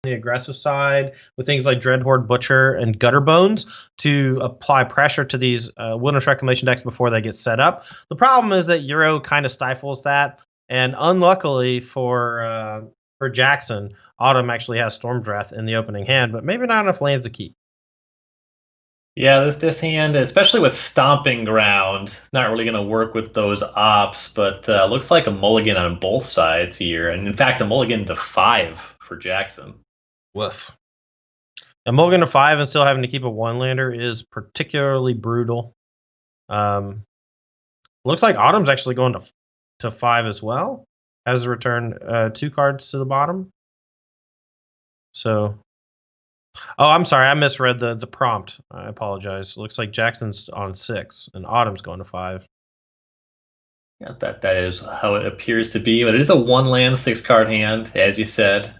the aggressive side with things like Dreadhorde, Butcher, and Gutter Bones to apply pressure to these Wilderness Reclamation decks before they get set up. The problem is that Euro kind of stifles that, and unluckily for Jackson, Autumn actually has Stormdrath in the opening hand, but maybe not enough lands to keep. Yeah, this hand, especially with Stomping Ground, not really going to work with those ops, but looks like a mulligan on both sides here. And in fact, a mulligan to 5 for Jackson. Woof. A mulligan to 5 and still having to keep a 1-lander is particularly brutal. Looks like Autumn's actually going to 5 as well. Has to return 2 cards to the bottom. So, oh, I'm sorry, I misread the prompt. I apologize. It looks like Jackson's on 6 and Autumn's going to 5. Yeah, that is how it appears to be, but it is a 1-land 6-card hand, as you said.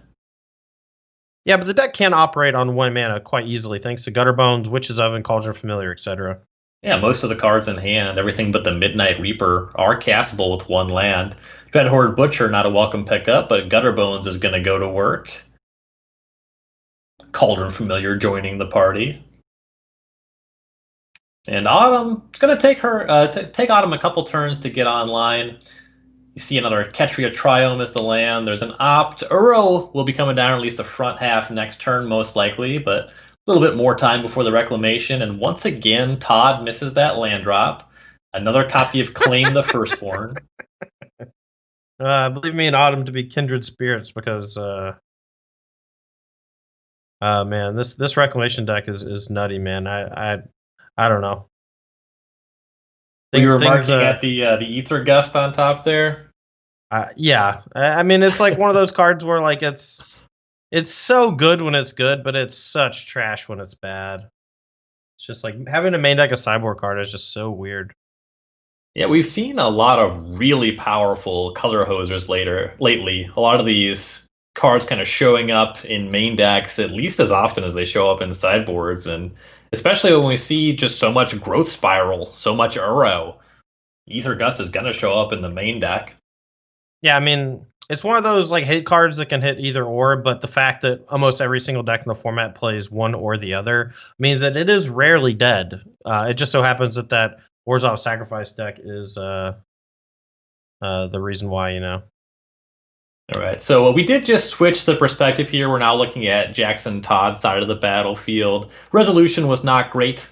Yeah, but the deck can operate on 1 mana quite easily, thanks to Gutter Bones, Witch's Oven, Cauldron Familiar, etc. Yeah, most of the cards in hand, everything but the Midnight Reaper, are castable with 1 land. Dreadhorde Butcher, not a welcome pickup, but Gutter Bones is going to go to work. Cauldron Familiar joining the party. And Autumn, it's going to take her take Autumn a couple turns to get online. You see another Ketria Triome as the land. There's an opt. Uro will be coming down at least the front half next turn, most likely, but a little bit more time before the reclamation. And once again, Todd misses that land drop. Another copy of Claim the Firstborn. Believe me and Autumn to be kindred spirits because, man, this reclamation deck is nutty, man. I don't know. You were marking at the Ether Gust on top there. Yeah, I mean it's like one of those cards where like it's so good when it's good, but it's such trash when it's bad. It's just like having a main deck a sideboard card is just so weird. Yeah, we've seen a lot of really powerful color hosers lately. A lot of these cards kind of showing up in main decks at least as often as they show up in sideboards, and especially when we see just so much Growth Spiral, so much Uro. Ether Gust is going to show up in the main deck. Yeah, I mean, it's one of those like hit cards that can hit either or, but the fact that almost every single deck in the format plays one or the other means that it is rarely dead. It just so happens that Warzov Sacrifice deck is the reason why, you know. All right, so we did just switch the perspective here. We're now looking at Jackson Todd's side of the battlefield. Resolution was not great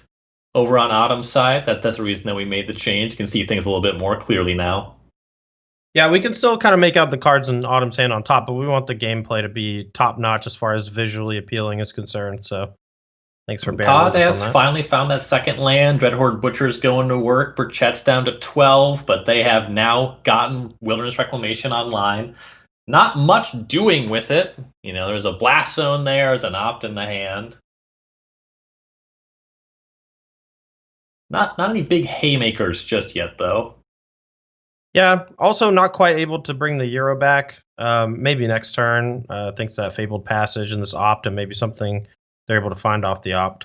over on Autumn's side. That's the reason that we made the change. You can see things a little bit more clearly now. Yeah, we can still kind of make out the cards in Autumn's hand on top, but we want the gameplay to be top-notch as far as visually appealing is concerned, so thanks for bearing Todd with us has on that. finally found that second land. Dreadhorde Butcher's going to work. Burchett's down to 12, but they have now gotten Wilderness Reclamation online. Not much doing with it. You know, there's a Blast Zone there, there's an opt in the hand. Not any big haymakers just yet, though. Yeah, also not quite able to bring the Euro back. Maybe next turn. Thinks that Fabled Passage and this opt and maybe something they're able to find off the opt.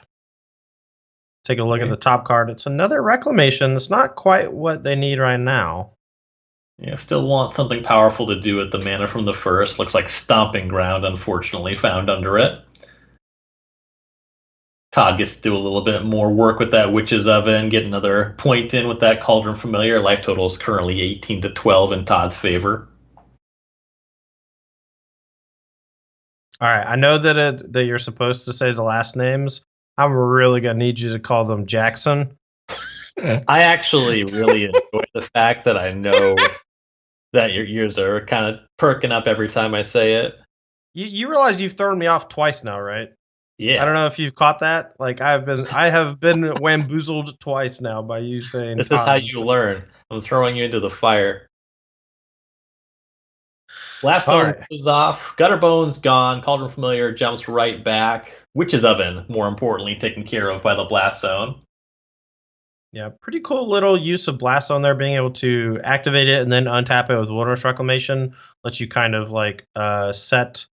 Take a look at the top card. It's another Reclamation. It's not quite what they need right now. Yeah, still want something powerful to do with the mana from the first. Looks like Stomping Ground, unfortunately, found under it. Todd gets to do a little bit more work with that Witch's Oven, get another point in with that Cauldron Familiar. Life total is currently 18 to 12 in Todd's favor. All right, I know that you're supposed to say the last names. I'm really going to need you to call them Jackson. I actually really enjoy the fact that I know that your ears are kind of perking up every time I say it. You realize you've thrown me off twice now, right? Yeah. I don't know if you've caught that. Like I have been wamboozled twice now by you saying. This is how you learn. I'm throwing you into the fire. Blast Zone goes off. Gutter Bones gone. Cauldron Familiar jumps right back. Witch's Oven, more importantly, taken care of by the Blast Zone. Yeah, pretty cool little use of Blast Zone there, being able to activate it and then untap it with Wilderness Reclamation. Lets you kind of like set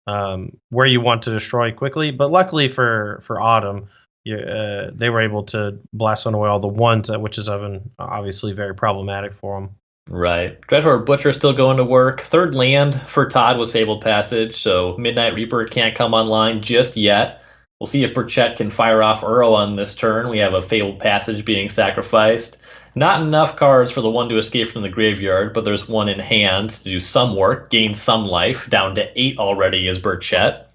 where you want to destroy quickly. But luckily for Autumn, they were able to blast on away all the ones at Witch's Oven. Obviously very problematic for them. Right. Dreadhorde Butcher still going to work. Third land for Todd was Fabled Passage, so Midnight Reaper can't come online just yet. We'll see if Burchett can fire off Uro on this turn. We have a Fabled Passage being sacrificed. Not enough cards for the one to escape from the graveyard, but there's one in hand to do some work, gain some life. Down to 8 already is Burchett.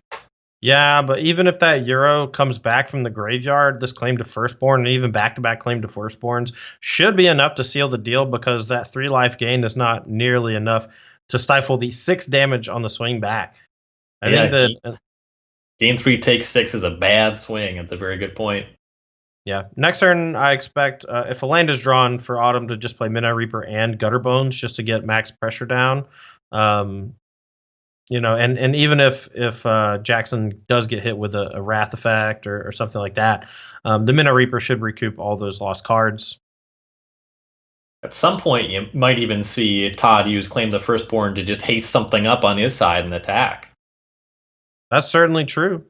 Yeah, but even if that Euro comes back from the graveyard, this claim to firstborn and even back-to-back claim to firstborns should be enough to seal the deal, because that 3 life gain is not nearly enough to stifle the 6 damage on the swing back. I think that gain 3, take 6 is a bad swing. It's a very good point. Yeah. Next turn, I expect if a land is drawn, for Autumn to just play Midnight Reaper and Gutter Bones just to get max pressure down. And even if Jackson does get hit with a Wrath effect or something like that, the Midnight Reaper should recoup all those lost cards. At some point, you might even see Todd use Claim the Firstborn to just haste something up on his side and attack. That's certainly true.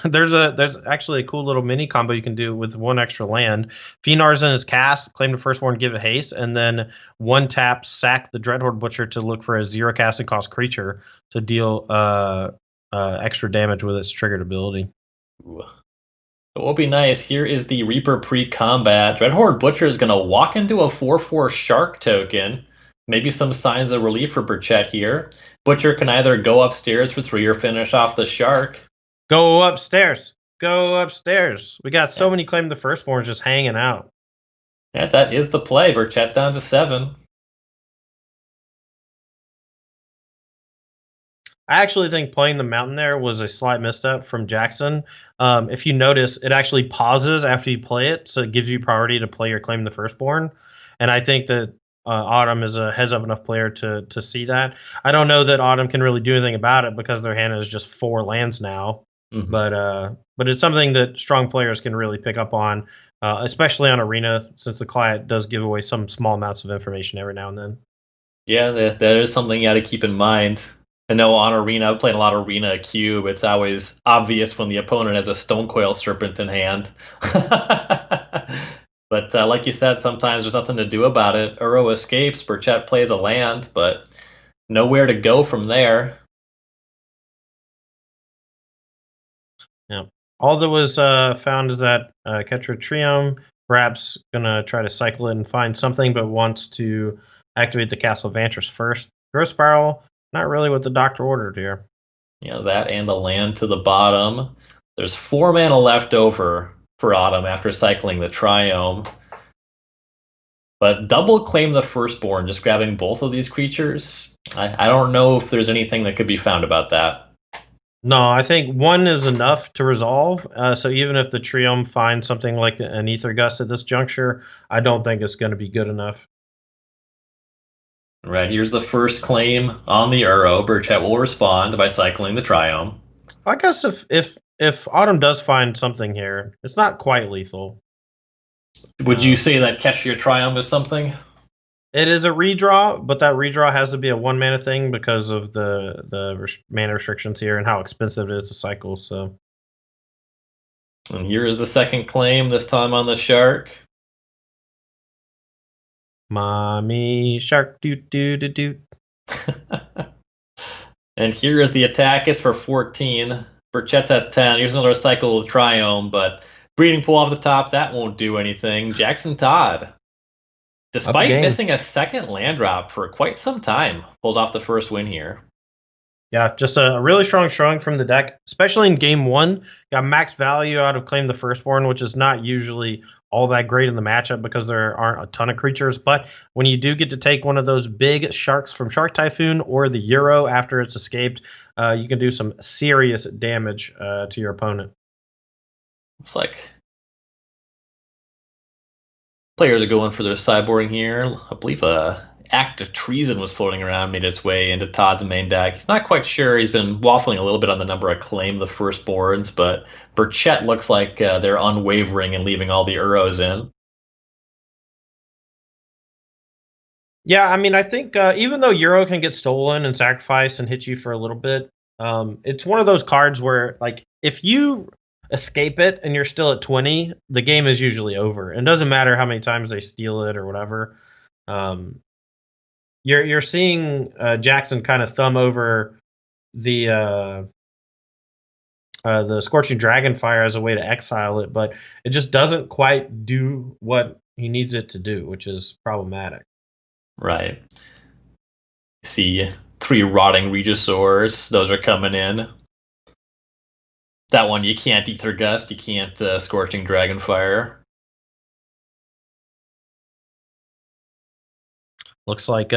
There's actually a cool little mini combo you can do with 1 extra land. Phenar's in his cast, claim the firstborn, give it haste, and then 1 tap, sack the Dreadhorde Butcher to look for a 0 casting cost creature to deal extra damage with its triggered ability. Ooh. It will be nice. Here is the Reaper pre-combat. Dreadhorde Butcher is going to walk into a 4/4 Shark token. Maybe some signs of relief for Burchett here. Butcher can either go upstairs for 3 or finish off the Shark. Go upstairs. Go upstairs. We got so many claim the firstborns just hanging out. Yeah, that is the play. Burchett down to 7. I actually think playing the mountain there was a slight misstep from Jackson. If you notice, it actually pauses after you play it, so it gives you priority to play your claim the firstborn. And I think that Autumn is a heads up enough player to see that. I don't know that Autumn can really do anything about it because their hand is just 4 lands now. Mm-hmm. But it's something that strong players can really pick up on, especially on Arena, since the client does give away some small amounts of information every now and then. Yeah, that is something you got to keep in mind. I know on Arena, I've played a lot of Arena Cube. It's always obvious when the opponent has a Stonecoil Serpent in hand. But like you said, sometimes there's nothing to do about it. Uro escapes, Burchett plays a land, but nowhere to go from there. Yeah. All that was found is that Ketra Trium, perhaps going to try to cycle it and find something, but wants to activate the Castle of Vantress first. Growth Spiral, not really what the doctor ordered here. Yeah, that and the land to the bottom. There's 4 mana left over for Autumn after cycling the Triome. But double claim the firstborn, just grabbing both of these creatures. I don't know if there's anything that could be found about that. No, I think 1 is enough to resolve. So even if the Triome finds something like an Ether Gust at this juncture, I don't think it's going to be good enough. Right, here's the first claim on the Uro. Burchett will respond by cycling the Triome. I guess if Autumn does find something here, it's not quite lethal. Would you say that Catch Your Triumph is something? It is a redraw, but that redraw has to be a 1 mana thing because of the mana restrictions here and how expensive it is to cycle. So, and here is the second claim, this time on the Shark. Mommy Shark, doot doot doot doot. And here is the attack. It's for 14. Burchett's at 10. Here's another cycle with Triome, but Breeding Pool off the top, that won't do anything. Jackson Todd, despite missing a second land drop for quite some time, pulls off the first win here. Yeah, just a really strong showing from the deck, especially in game 1. Got max value out of Claim the Firstborn, which is not usually all that great in the matchup because there aren't a ton of creatures. But when you do get to take one of those big sharks from Shark Typhoon or the Euro after it's escaped, you can do some serious damage to your opponent. It's like players are going for their sideboarding here. I believe Act of Treason was floating around, made its way into Todd's main deck. He's not quite sure. He's been waffling a little bit on the number of Claim the Firstborns, but Burchett looks like they're unwavering and leaving all the Uros in. Yeah, I mean, I think even though Euro can get stolen and sacrificed and hit you for a little bit, it's one of those cards where, like, if you escape it and you're still at 20, the game is usually over. It doesn't matter how many times they steal it or whatever. You're seeing Jackson kind of thumb over the Scorching Dragonfire as a way to exile it, but it just doesn't quite do what he needs it to do, which is problematic. Right. See 3 Rotting Regisaurs. Those are coming in. That one you can't Ether Gust. You can't Scorching Dragonfire. Looks like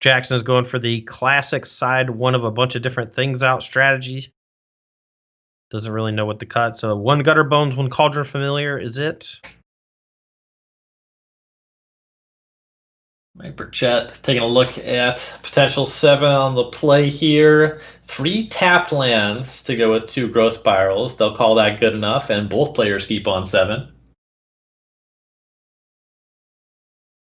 Jackson is going for the classic side one of a bunch of different things out strategy. Doesn't really know what to cut. So 1 Gutter Bones, 1 Cauldron Familiar is it. Right, Burchett taking a look at potential 7 on the play here. 3 tapped lands to go with 2 Growth Spirals. They'll call that good enough, and both players keep on 7.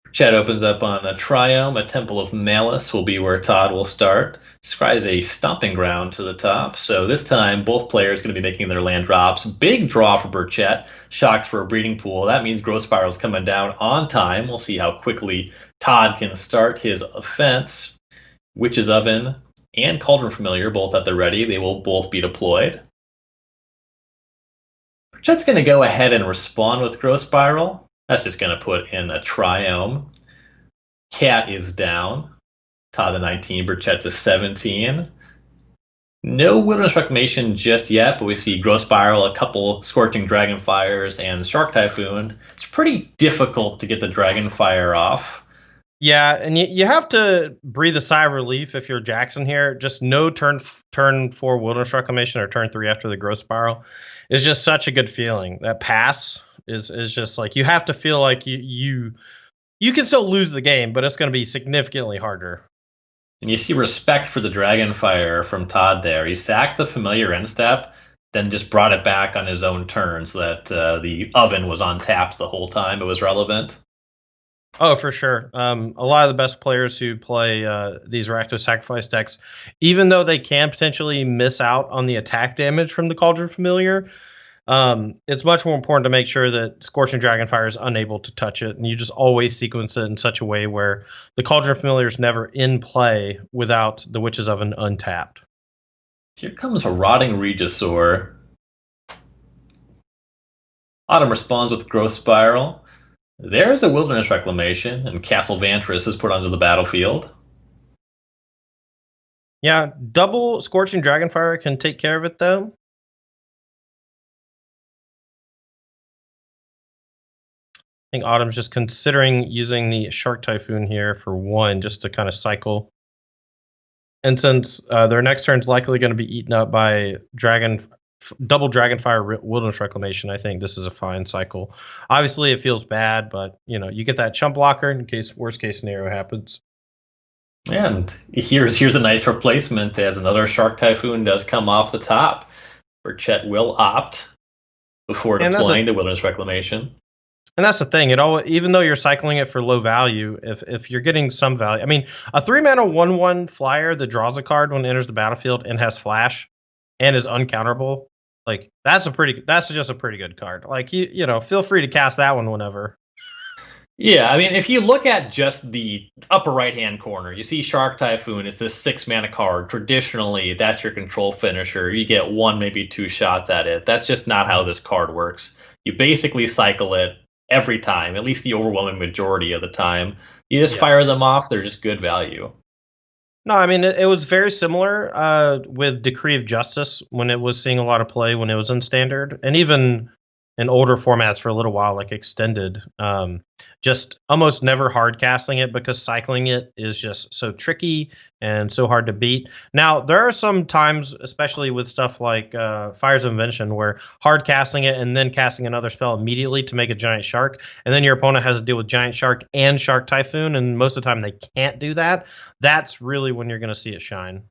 Burchett opens up on a Triome. A Temple of Malice will be where Todd will start. Scries a Stomping Ground to the top. So this time, both players going to be making their land drops. Big draw for Burchett. Shocks for a Breeding Pool. That means Growth Spiral's coming down on time. We'll see how quickly Todd can start his offense. Witch's Oven and Cauldron Familiar, both at the ready. They will both be deployed. Burchett's going to go ahead and respond with Growth Spiral. That's just going to put in a Triome. Cat is down. Todd to 19, Burchett to 17. No Wilderness Reclamation just yet, but we see Growth Spiral, a couple Scorching Dragonfires, and Shark Typhoon. It's pretty difficult to get the Dragonfire off. Yeah, and you have to breathe a sigh of relief if you're Jackson here. Just no turn 4 Wilderness Reclamation or turn 3 after the Growth Spiral is just such a good feeling. That pass is just like you have to feel like you can still lose the game, but it's going to be significantly harder. And you see respect for the Dragonfire from Todd there. He sacked the Familiar end step, then just brought it back on his own turn so that the Oven was untapped the whole time it was relevant. Oh, for sure. A lot of the best players who play these Rakdos Sacrifice decks, even though they can potentially miss out on the attack damage from the Cauldron Familiar, it's much more important to make sure that Scorching Dragonfire is unable to touch it, and you just always sequence it in such a way where the Cauldron Familiar is never in play without the Witch's Oven untapped. Here comes a Rotting Regisaur. Autumn responds with Growth Spiral. There's a Wilderness Reclamation, and Castle Vantress is put onto the battlefield. Yeah, double Scorching Dragonfire can take care of it, though. I think Autumn's just considering using the Shark Typhoon here for 1, just to kind of cycle. And since their next turn is likely going to be eaten up by double Dragonfire Wilderness Reclamation, I think this is a fine cycle. Obviously, it feels bad, but you get that chump blocker in case worst case scenario happens. And here's a nice replacement as another Shark Typhoon does come off the top. Burchett will opt before deploying the Wilderness Reclamation. And that's the thing. Even though you're cycling it for low value, if you're getting some value, I mean, a 3-mana 1/1 flyer that draws a card when it enters the battlefield and has flash and is uncounterable, like that's just a pretty good card. Like feel free to cast that one whenever. Yeah, I mean, if you look at just the upper right-hand corner, you see Shark Typhoon is this 6-mana card. Traditionally, that's your control finisher. You get 1, maybe 2 shots at it. That's just not how this card works. You basically cycle it every time, at least the overwhelming majority of the time. You just fire them off. They're just good value. No, I mean, it was very similar with Decree of Justice when it was seeing a lot of play when it was in Standard, and even in older formats for a little while, like Extended. Just almost never hard casting it because cycling it is just so tricky and so hard to beat. Now, there are some times, especially with stuff like Fires of Invention, where hard casting it and then casting another spell immediately to make a giant shark, and then your opponent has to deal with giant shark and Shark Typhoon, and most of the time they can't do that. That's really when you're going to see it shine.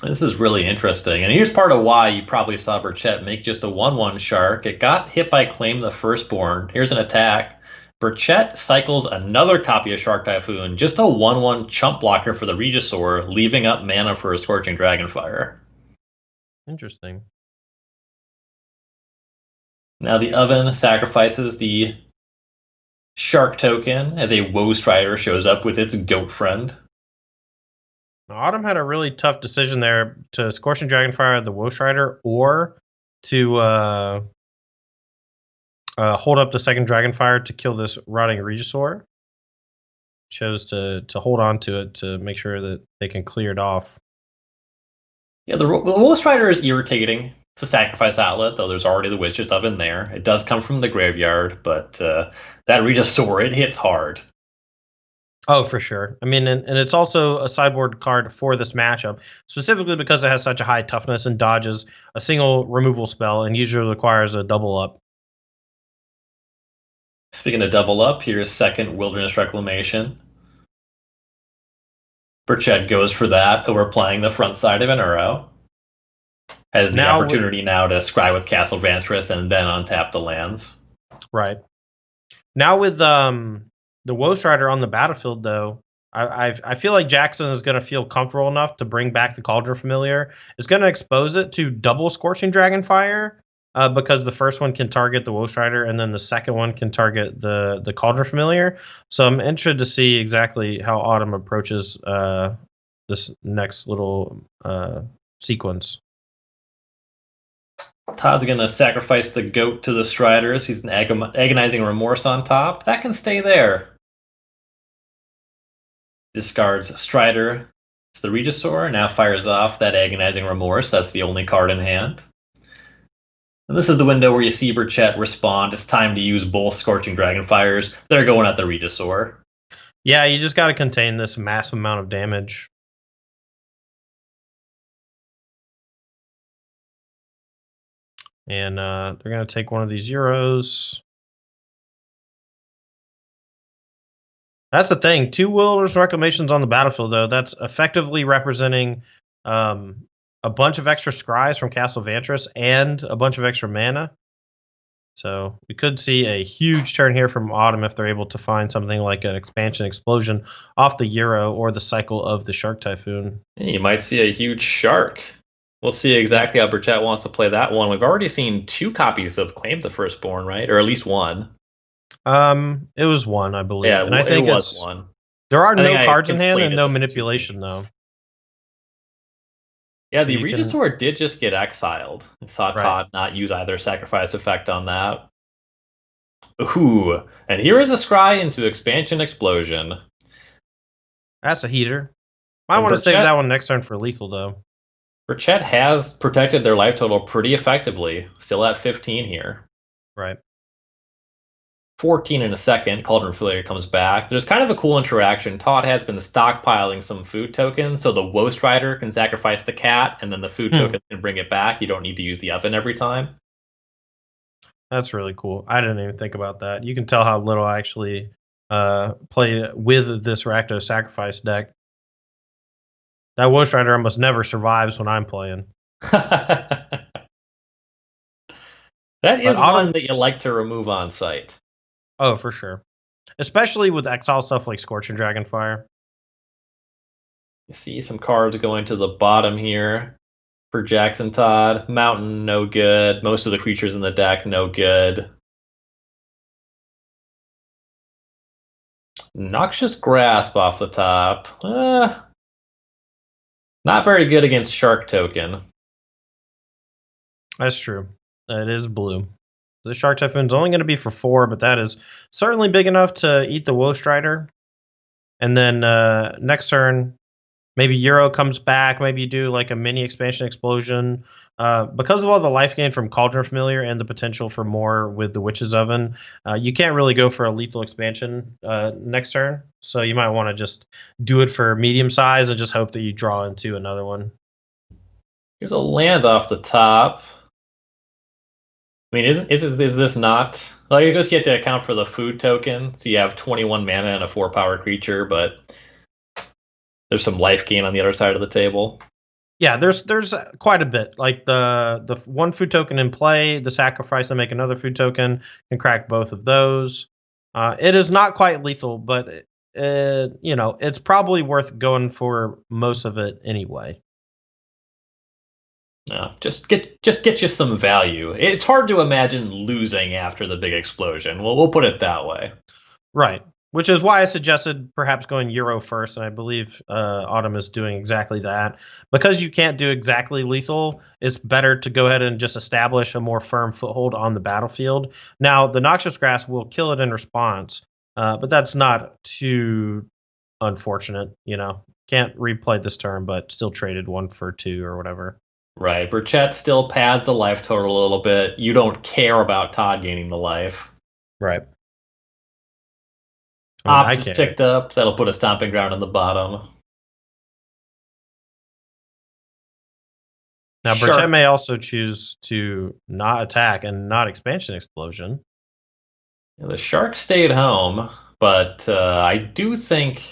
This is really interesting. And here's part of why you probably saw Burchett make just a 1/1 shark. It got hit by Claim the Firstborn. Here's an attack. Burchett cycles another copy of Shark Typhoon, just a 1/1 chump blocker for the Regisaur, leaving up mana for a Scorching Dragonfire. Interesting. Now the Oven sacrifices the Shark token as a Woe Strider shows up with its goat friend. Autumn had a really tough decision there to Scorching Dragonfire the Woe Strider or to hold up the second Dragonfire to kill this Rotting Regisaur. Chose to hold on to it to make sure that they can clear it off. Yeah, the Woe Strider is irritating. It's a sacrifice outlet, though there's already the Witch's Oven there. It does come from the graveyard, but that Regisaur, it hits hard. Oh, for sure. I mean, and it's also a sideboard card for this matchup, specifically because it has such a high toughness and dodges a single removal spell and usually requires a double up. Speaking of double up, here's second Wilderness Reclamation. Burchett goes for that over playing the front side of an Uro. Has the opportunity now to scry with Castle Vantress and then untap the lands. Right. Now with the Woe Strider on the battlefield, though, I feel like Jackson is going to feel comfortable enough to bring back the Cauldron Familiar. It's going to expose it to double Scorching Dragonfire because the first one can target the Woe Strider and then the second one can target the Cauldron Familiar. So I'm interested to see exactly how Autumn approaches this next little sequence. Todd's going to sacrifice the goat to the Striders. He's an agonizing remorse on top. That can stay there. Discards Strider to the Regisaur. Now fires off that agonizing remorse. That's the only card in hand. And this is the window where you see Burchett respond. It's time to use both Scorching Dragonfires. They're going at the Regisaur. Yeah, you just got to contain this massive amount of damage. And they're going to take one of these Euros. That's the thing. 2 Wilderness Reclamations on the battlefield, though. That's effectively representing a bunch of extra scries from Castle Vantress and a bunch of extra mana. So we could see a huge turn here from Autumn if they're able to find something like an Expansion Explosion off the Euro or the cycle of the Shark Typhoon. You might see a huge Shark. We'll see exactly how Burchett wants to play that one. We've already seen 2 copies of Claim the Firstborn, right? Or at least one. It was one, I believe. Yeah, and I think it was one. There are no cards in hand and no manipulation, though. Yeah, so the Regisaur did just get exiled. I saw Todd not use either sacrifice effect on that. Ooh, and here is a scry into Expansion Explosion. That's a heater. I want to save that one next turn for lethal, though. Burchett has protected their life total pretty effectively. Still at 15 here. Right. 14 in a second. Cauldron Familiar comes back. There's kind of a cool interaction. Todd has been stockpiling some food tokens, so the Woe Strider can sacrifice the cat, and then the food token can bring it back. You don't need to use the oven every time. That's really cool. I didn't even think about that. You can tell how little I actually play with this Rakdos Sacrifice deck. That Woe Strider almost never survives when I'm playing. That is one that you like to remove on site. Oh, for sure. Especially with exile stuff like Scorching Dragonfire. You see some cards going to the bottom here for Jackson Todd. Mountain, no good. Most of the creatures in the deck, no good. Noxious Grasp off the top. Not very good against Shark Token. That's true. It is blue. The Shark Typhoon's only going to be for 4, but that is certainly big enough to eat the Woe Strider. And then next turn, maybe Euro comes back. Maybe you do like a mini Expansion Explosion. Because of all the life gain from Cauldron Familiar and the potential for more with the Witch's Oven, you can't really go for a lethal expansion next turn. So you might want to just do it for medium size and just hope that you draw into another one. Here's a land off the top. I mean, is this not... Like, I guess you have to account for the food token. So you have 21 mana and a 4-power creature, but there's some life gain on the other side of the table. Yeah, there's quite a bit. Like the 1 food token in play, the sacrifice to make another food token can crack both of those. It is not quite lethal, but it's probably worth going for most of it anyway. No, just get you some value. It's hard to imagine losing after the big explosion. We'll put it that way. Right. Which is why I suggested perhaps going Euro first, and I believe Autumn is doing exactly that. Because you can't do exactly lethal, it's better to go ahead and just establish a more firm foothold on the battlefield. Now, the Noxious Grass will kill it in response, but that's not too unfortunate. Can't replay this turn, but still traded 1 for 2 or whatever. Right. Burchett still pads the life total a little bit. You don't care about Todd gaining the life. Right. Opt is picked up. That'll put a stomping ground on the bottom. Now, Burchett may also choose to not attack and not Expansion Explosion. The Shark stayed home, but I do think,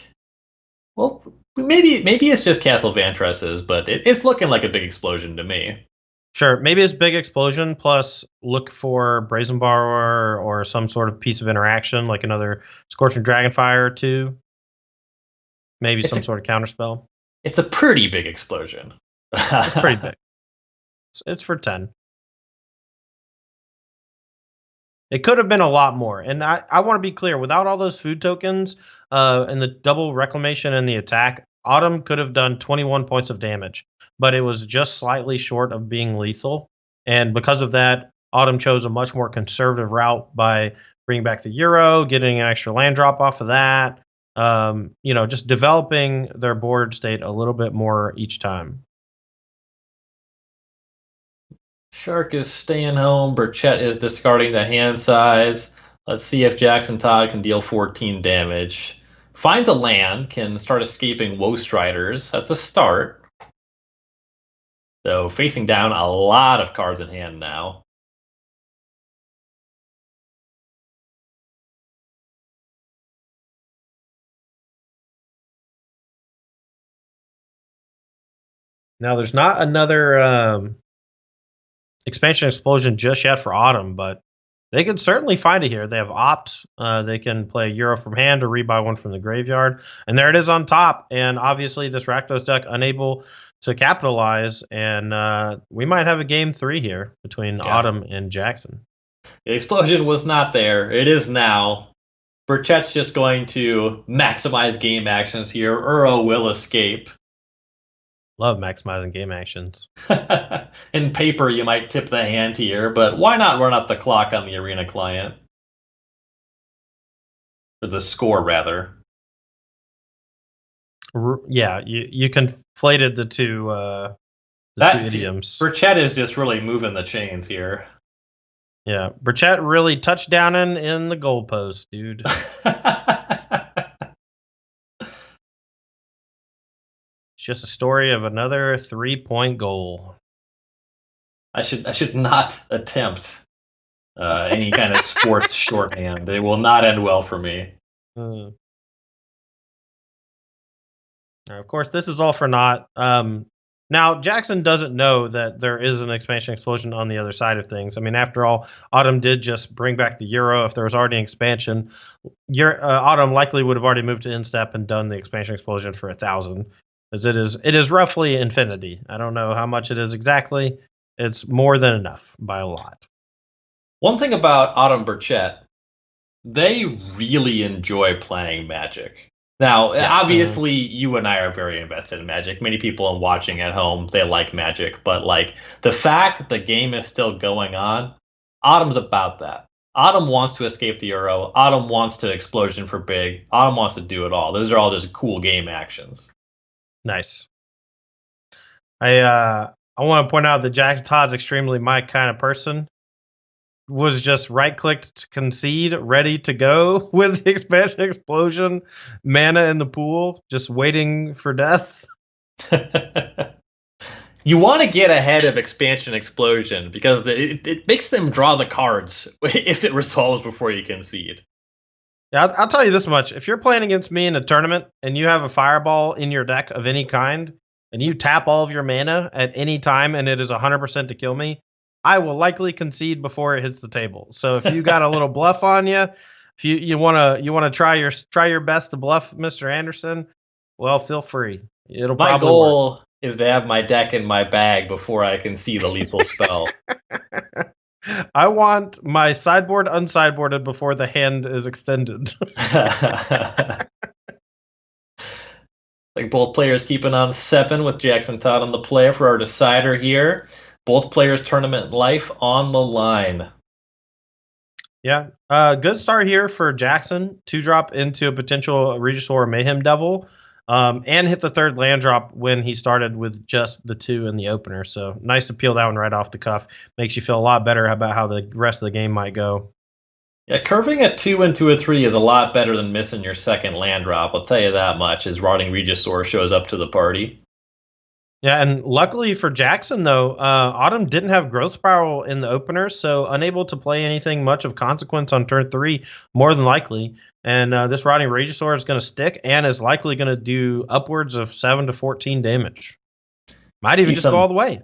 well, maybe it's just Castle Vantress's, but it's looking like a big explosion to me. Sure, maybe it's big explosion plus look for Brazen Borrower or some sort of piece of interaction, like another Scorching Dragonfire or 2. Maybe some sort of counterspell. It's a pretty big explosion. It's pretty big. It's for 10. It could have been a lot more. And I want to be clear, without all those food tokens and the double reclamation and the attack, Autumn could have done 21 points of damage. But it was just slightly short of being lethal. And because of that, Autumn chose a much more conservative route by bringing back the Euro, getting an extra land drop off of that. Just developing their board state a little bit more each time. Shark is staying home. Burchett is discarding the hand size. Let's see if Jackson Todd can deal 14 damage. Finds a land, can start escaping Woe Striders. That's a start. So facing down a lot of cards in hand now. Now, there's not another Expansion Explosion just yet for Autumn, but they can certainly find it here. They have Opt. They can play Euro from hand or rebuy 1 from the graveyard. And there it is on top. And obviously, this Rakdos deck unable to capitalize. And we might have a game 3 here between Autumn and Jackson. The explosion was not there. It is now. Burchett's just going to maximize game actions here. Uro will escape. Love maximizing game actions. In paper, you might tip the hand here, but why not run up the clock on the arena client? Or the score, rather. Yeah, you conflated the two idioms. Burchett is just really moving the chains here. Yeah, Burchett really touchdowning in the goalpost, dude. It's just a story of another 3-point goal. I should not attempt any kind of sports shorthand. They will not end well for me. Of course, this is all for naught. Now, Jackson doesn't know that there is an Expansion Explosion on the other side of things. I mean, after all, Autumn did just bring back the Euro. If there was already an expansion, Autumn likely would have already moved to instep and done the Expansion Explosion for 1,000. As it is roughly infinity. I don't know how much it is exactly. It's more than enough by a lot. One thing about Autumn Burchett, they really enjoy playing Magic. Now, obviously, you and I are very invested in Magic. Many people watching at home, they like Magic. But the fact that the game is still going on, Autumn's about that. Autumn wants to escape the Euro. Autumn wants to explosion for big. Autumn wants to do it all. Those are all just cool game actions. Nice. I want to point out that Jackson Todd's extremely my kind of person. Was just right-clicked to concede, ready to go with the Expansion Explosion, mana in the pool, just waiting for death. You want to get ahead of Expansion Explosion because it makes them draw the cards if it resolves before you concede. Yeah, I'll tell you this much. If you're playing against me in a tournament and you have a Fireball in your deck of any kind, and you tap all of your mana at any time and it is 100% to kill me, I will likely concede before it hits the table. So if you got a little bluff on you, if you wanna try your best to bluff Mr. Anderson, well, feel free. My goal is to have my deck in my bag before I can see the lethal spell. I want my sideboard unsideboarded before the hand is extended. Like both players keeping on 7 with Jackson Todd on the play for our decider here. Both players' tournament life on the line. Yeah. Good start here for Jackson. 2-drop into a potential Regisaur Mayhem Devil. And hit the 3rd land drop when he started with just the 2 in the opener. So nice to peel that one right off the cuff. Makes you feel a lot better about how the rest of the game might go. Yeah, curving a 2 into a 3 is a lot better than missing your 2nd land drop. I'll tell you that much as Rotting Regisaur shows up to the party. Yeah, and luckily for Jackson, though, Autumn didn't have Growth Spiral in the opener, so unable to play anything much of consequence on turn 3, more than likely. And this Rotting Regisaur is going to stick and is likely going to do upwards of 7 to 14 damage. Might even just go all the way.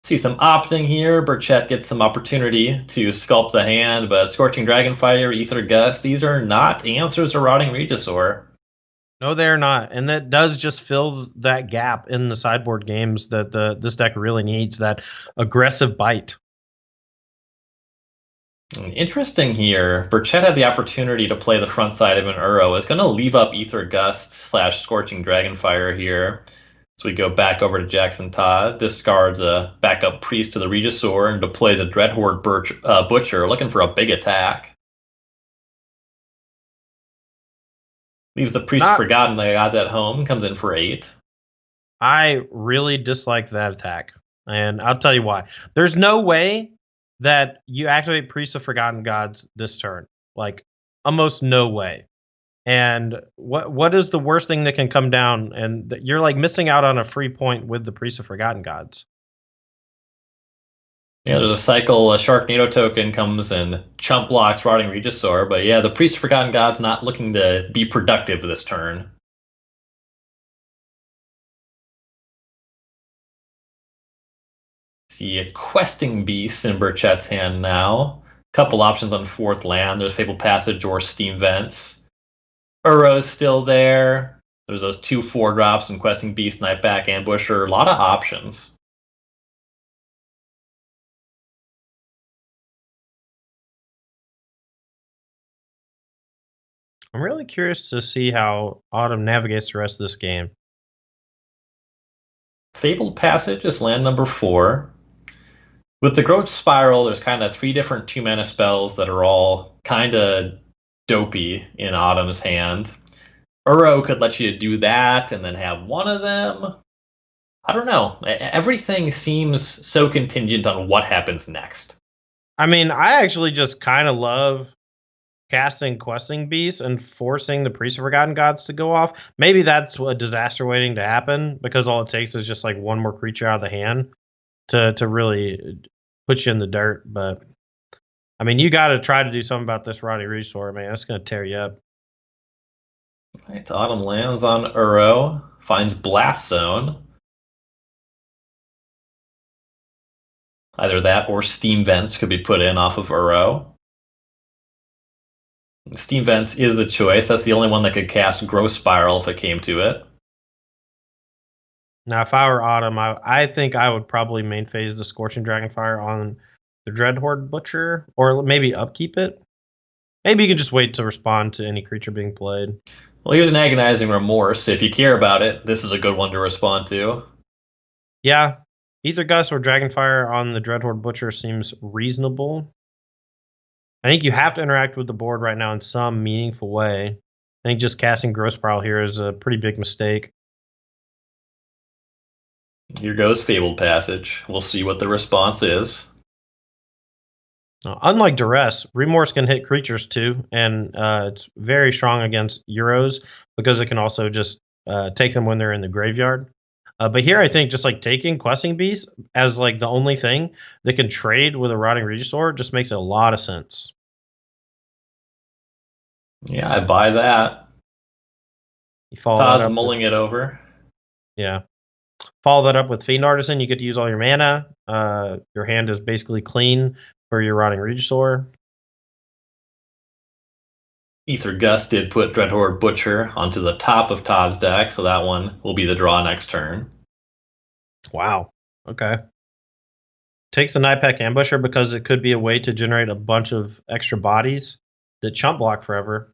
See some opting here. Burchett gets some opportunity to sculpt the hand, but Scorching Dragonfire, Ether Gust, these are not answers to Rotting Regisaur. No, they're not. And that does just fill that gap in the sideboard games that this deck really needs, that aggressive bite. Interesting here. Burchett had the opportunity to play the front side of an Uro. Is going to leave up Ether Gust / Scorching Dragonfire here. So we go back over to Jackson Todd, discards a backup Priest to the Regisaur, and deploys a Dreadhorde Butcher, looking for a big attack. Leaves the Priest Forgotten Gods at home, comes in for 8. I really dislike that attack, and I'll tell you why. There's no way that you activate Priest of Forgotten Gods this turn. Like, almost no way. And what is the worst thing that can come down? And you're like missing out on a free point with the Priest of Forgotten Gods. Yeah, there's a cycle. A Sharknado token comes and chump blocks Rotting Regisaur. But yeah, the Priest of Forgotten Gods not looking to be productive this turn. See a Questing Beast in Burchett's hand now. Couple options on 4th land. There's Fabled Passage or Steam Vents. Uro's still there. There's those 2 4-drops and Questing Beast, Nightback, Ambusher. A lot of options. I'm really curious to see how Autumn navigates the rest of this game. Fabled Passage is land number 4. With the Growth Spiral, there's kind of 3 different 2-mana spells that are all kind of dopey in Autumn's hand. Uro could let you do that and then have one of them. I don't know. Everything seems so contingent on what happens next. I mean, I actually just kind of love casting Questing Beast and forcing the Priest of Forgotten Gods to go off. Maybe that's a disaster waiting to happen because all it takes is just like one more creature out of the hand to really put you in the dirt. But I mean, you got to try to do something about this Rotting Regisaur, man. It's going to tear you up. Right, Autumn lands on Uro, finds Blast Zone. Either that or Steam Vents could be put in off of Uro. Steam Vents is the choice. That's the only one that could cast Growth Spiral if it came to it. Now, if I were Autumn, I think I would probably main phase the Scorching Dragonfire on the Dreadhorde Butcher, or maybe upkeep it. Maybe you can just wait to respond to any creature being played. Well, here's an Agonizing Remorse. If you care about it, this is a good one to respond to. Yeah, Ether Gust or Dragonfire on the Dreadhorde Butcher seems reasonable. I think you have to interact with the board right now in some meaningful way. I think just casting Growth Spiral here is a pretty big mistake. Here goes Fabled Passage. We'll see what the response is. Unlike Duress, Remorse can hit creatures too, and it's very strong against Euros because it can also just take them when they're in the graveyard. But here, I think just like taking Questing Beast as like the only thing that can trade with a Rotting Regisaur just makes a lot of sense. Yeah, I buy that. Todd's mulling it over. Yeah. Follow that up with Fiend Artisan. You get to use all your mana. Your hand is basically clean for your Rotting Regisaur. Ether Gust did put Dreadhorde Butcher onto the top of Todd's deck, so that one will be the draw next turn. Wow. Okay. takes a Nightpack Ambusher because it could be a way to generate a bunch of extra bodies that chump block forever.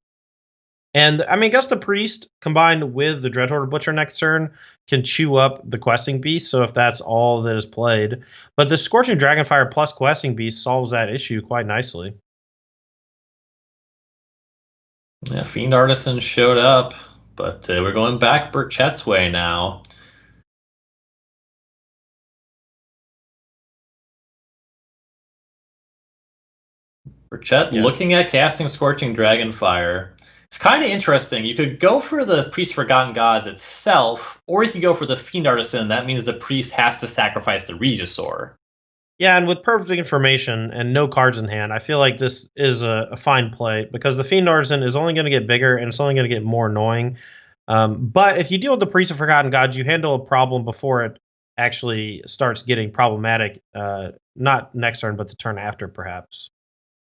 And I mean, I guess the Priest combined with the Dreadhorde Butcher next turn can chew up the Questing Beast. So if that's all that is played, but the Scorching Dragonfire plus Questing Beast solves that issue quite nicely. Yeah, Fiend Artisan showed up, but we're going back Burchett's way now. Burchett looking at casting Scorching Dragonfire. It's kind of interesting. You could go for the Priest Forgotten Gods itself, or you could go for the Fiend Artisan. That means the Priest has to sacrifice the Regisaur. Yeah, and with perfect information and no cards in hand, I feel like this is a fine play because the Fiend Artisan is only going to get bigger and it's only going to get more annoying. But if you deal with the Priest of Forgotten Gods, you handle a problem before it actually starts getting problematic. Not next turn, but the turn after, perhaps.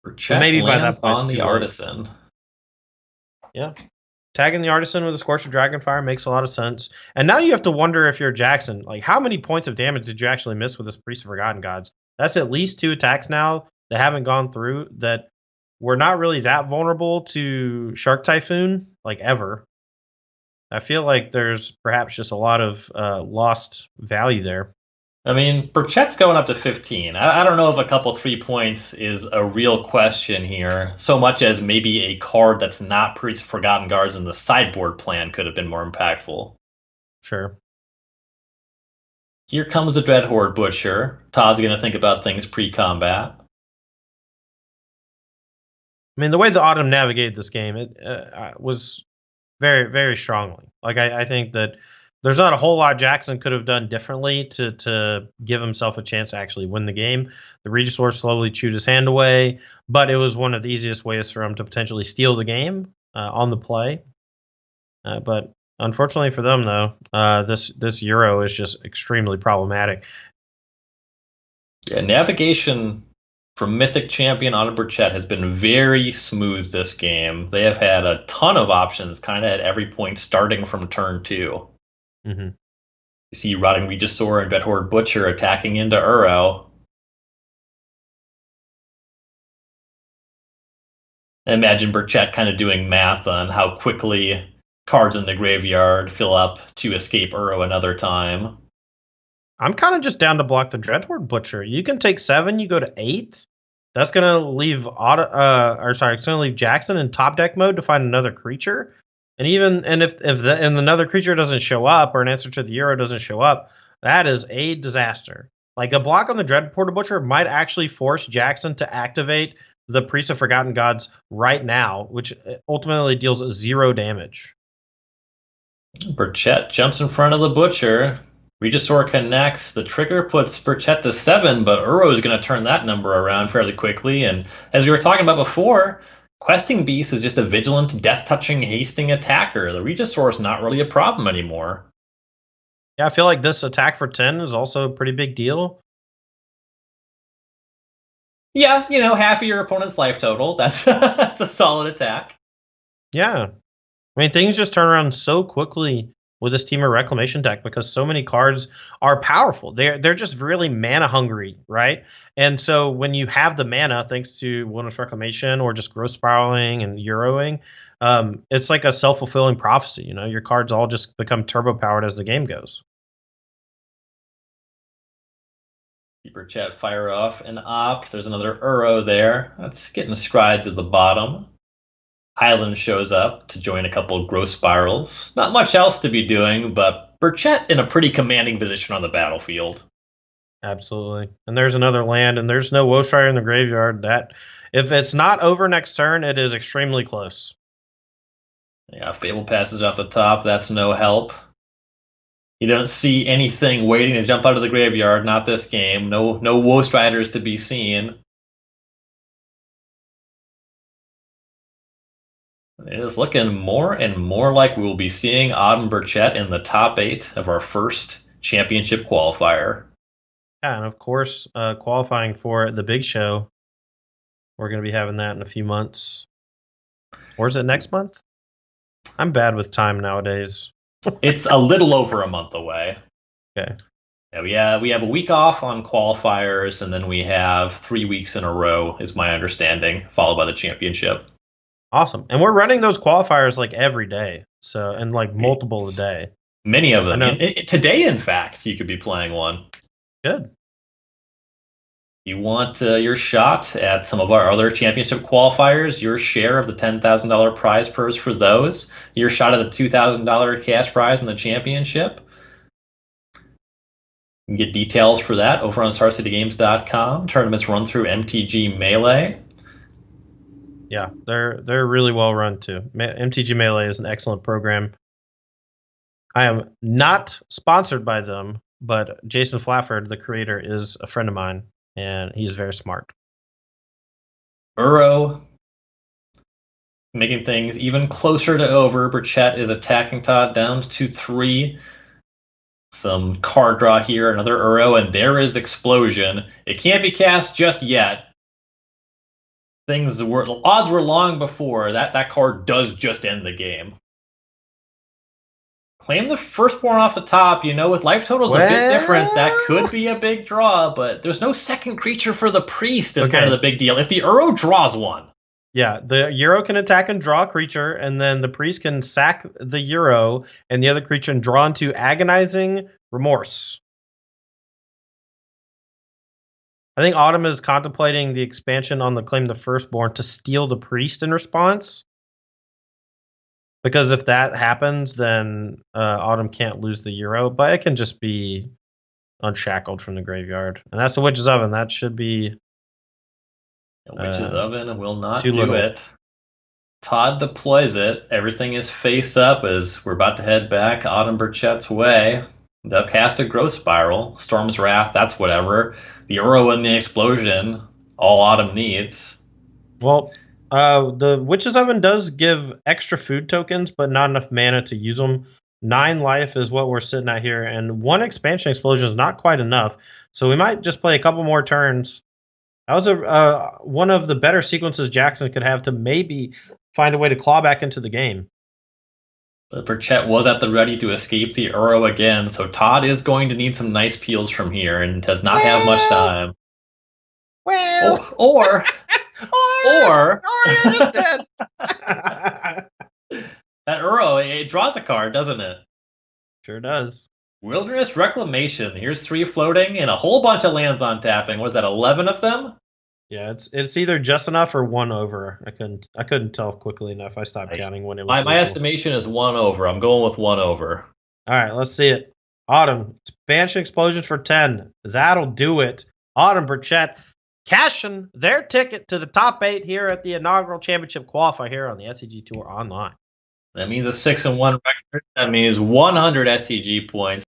Burchett maybe by that point on the Artisan. Yeah. Tagging the Artisan with a Scorched Dragonfire makes a lot of sense. And now you have to wonder if you're Jackson, like how many points of damage did you actually miss with this Priest of Forgotten Gods? That's at least 2 attacks now that haven't gone through that were not really that vulnerable to Shark Typhoon, like ever. I feel like there's perhaps just a lot of lost value there. I mean, Burchett's going up to 15. I don't know if a couple 3 points is a real question here, so much as maybe a card that's not Priest Forgotten Guards in the sideboard plan could have been more impactful. Sure. Here comes the Dreadhorde Butcher. Todd's going to think about things pre-combat. I mean, the way the Autumn navigated this game, it was very, very strongly. Like, I think that there's not a whole lot Jackson could have done differently to give himself a chance to actually win the game. The Regisaur slowly chewed his hand away, but it was one of the easiest ways for him to potentially steal the game on the play. But unfortunately for them, though, this Euro is just extremely problematic. Yeah, navigation from Mythic Champion Autumn Burchett has been very smooth this game. They have had a ton of options kind of at every point starting from turn 2. Mm-hmm. You see Rotting Regisaur and Dreadhorde Butcher attacking into Uro. Imagine Burchett kind of doing math on how quickly cards in the graveyard fill up to escape Uro another time. I'm kind of just down to block the Dreadhorde Butcher. You can take 7, you go to 8. That's gonna leave it's gonna leave Jackson in top deck mode to find another creature. And if another creature doesn't show up or an answer to the Euro doesn't show up, that is a disaster. Like a block on the Dreadhorde Butcher might actually force Jackson to activate the Priest of Forgotten Gods right now, which ultimately deals 0 damage. Burchett jumps in front of the Butcher. Regisaur connects. The trigger puts Burchett to 7, but Uro is going to turn that number around fairly quickly. And as we were talking about before, Questing Beast is just a vigilant, death-touching, hasting attacker. The Regisaur is not really a problem anymore. Yeah, I feel like this attack for 10 is also a pretty big deal. Yeah, half of your opponent's life total. That's a solid attack. Yeah. I mean, things just turn around so quickly with this Team of Reclamation deck because so many cards are powerful. They're just really mana hungry, right? And so when you have the mana, thanks to Wilderness Reclamation or just Growth Spiraling and Euroing, it's like a self-fulfilling prophecy. Your cards all just become turbo powered as the game goes. Burchett fire off an opt. There's another Uro there. That's getting scried to the bottom. Island shows up to join a couple of Growth Spirals. Not much else to be doing, but Burchett in a pretty commanding position on the battlefield. Absolutely. And there's another land, and there's no Woestrider in the graveyard. That, if it's not over next turn, it is extremely close. Yeah, Fable passes off the top. That's no help. You don't see anything waiting to jump out of the graveyard. Not this game. No Woestriders to be seen. It is looking more and more like we will be seeing Autumn Burchett in the top 8 of our first championship qualifier. Yeah, and of course, qualifying for the big show. We're going to be having that in a few months. Or is it next month? I'm bad with time nowadays. It's a little over a month away. Okay. Yeah, we have a week off on qualifiers, and then we have 3 weeks in a row, is my understanding, followed by the championship. Awesome. And we're running those qualifiers like every day. So, and like multiple a day. Many of them. I know. Today, in fact, you could be playing one. Good. You want your shot at some of our other championship qualifiers, your share of the $10,000 prize purse for those, your shot at the $2,000 cash prize in the championship. You can get details for that over on StarCityGames.com. Tournaments run through MTG Melee. Yeah, they're really well run too. MTG Melee is an excellent program. I am not sponsored by them, but Jason Flafford, the creator, is a friend of mine, and he's very smart. Uro making things even closer to over. Burchett is attacking Todd down to 3. Some card draw here, another Uro, and there is Explosion. It can't be cast just yet. Odds were long before that card does just end the game. Claim the firstborn off the top. With life totals a bit different, that could be a big draw, but there's no second creature for the priest is kind of the big deal. If the Uro draws one. Yeah, the Uro can attack and draw a creature, and then the priest can sack the Uro and the other creature and draw into Agonizing Remorse. I think Autumn is contemplating the expansion on the Claim the Firstborn to steal the priest in response. Because if that happens, then Autumn can't lose the Uro, but it can just be unshackled from the graveyard. And that's the Witch's Oven. That should be... Witch's Oven will not do it. Todd deploys it. Everything is face up as we're about to head back Autumn Burchett's way. They'll cast a Growth Spiral. Storm's Wrath, that's whatever. The Uro and the Explosion, all Autumn needs. Well, the Witch's Oven does give extra food tokens, but not enough mana to use them. 9 life is what we're sitting at here, and 1 Expansion Explosion is not quite enough. So we might just play a couple more turns. That was one of the better sequences Jackson could have to maybe find a way to claw back into the game. Burchett was at the ready to escape the Uro again, so Todd is going to need some nice peels from here and does not have much time. Well, or you're just dead. That Uro, it draws a card, doesn't it? Sure does. Wilderness Reclamation. Here's 3 floating and a whole bunch of lands on tapping. Was that 11 of them? Yeah, it's either just enough or 1 over. I couldn't tell quickly enough. I stopped counting when it was. My estimation is 1 over. I'm going with 1 over. All right, let's see it. Autumn Expansion Explosion for 10. That'll do it. Autumn Burchett cashing their ticket to the top 8 here at the inaugural championship qualifier here on the SCG Tour Online. That means a 6-1 record. That means 100 SCG points.